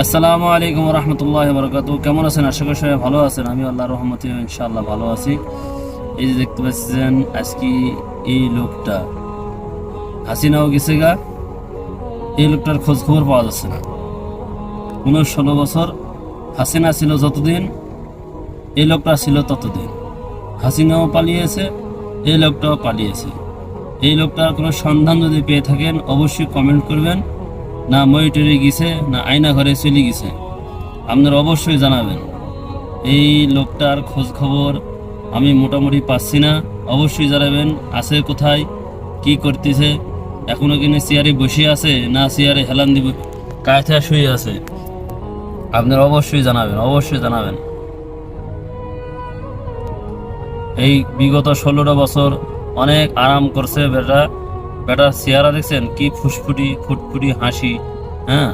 আসসালামু আলাইকুম রহমতুল্লাহি বারাকাতুহু। কেমন আছেন? আশা করি সবাই ভালো আছেন। আমি আল্লাহর রহমতে ইনশাআল্লাহ ভালো আছি। এই যে দেখতে পাচ্ছেন আজকে এই লোকটা হাসিনাও গেছে গা, এই লোকটার খোঁজ খবর পাওয়া যাচ্ছে না। 15-16 বছর হাসিনা ছিল যতদিন, এই লোকটা ছিল ততদিন। হাসিনাও পালিয়েছে, এই লোকটাও পালিয়েছে। এই লোকটার কোনো সন্ধান যদি পেয়ে থাকেন অবশ্যই কমেন্ট করবেন। না মনিটরে গেছে, না আয়না ঘরে চলে গেছে, আপনারা অবশ্যই জানাবেন। এই লোকটার খোঁজ খবর আমি মোটামুটি পাচ্ছি না, অবশ্যই জানাবেন। আছে কোথায়, কি করতেছে, এখনো কিনে চেয়ারে বসে আছে না চেয়ারে হেলান দিব কায়থা শুয়ে আছে, আপনারা অবশ্যই জানাবেন, অবশ্যই জানাবেন। এই বিগত 16টা বছর অনেক আরাম করছে বেটার চেহারা দেখছেন কি ফুটফুটি হাসি, হ্যাঁ।